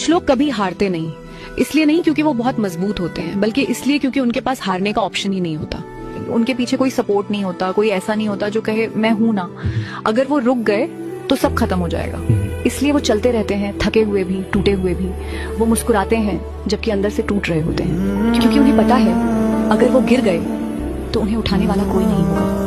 कुछ लोग कभी हारते नहीं, इसलिए नहीं क्योंकि वो बहुत मजबूत होते हैं, बल्कि इसलिए क्योंकि उनके पास हारने का ऑप्शन ही नहीं होता। उनके पीछे कोई सपोर्ट नहीं होता, कोई ऐसा नहीं होता जो कहे मैं हूं ना। अगर वो रुक गए तो सब खत्म हो जाएगा, इसलिए वो चलते रहते हैं, थके हुए भी, टूटे हुए भी। वो मुस्कुराते हैं जबकि अंदर से टूट रहे होते हैं, क्योंकि उन्हें पता है अगर वो गिर गए तो उन्हें उठाने वाला कोई नहीं होगा।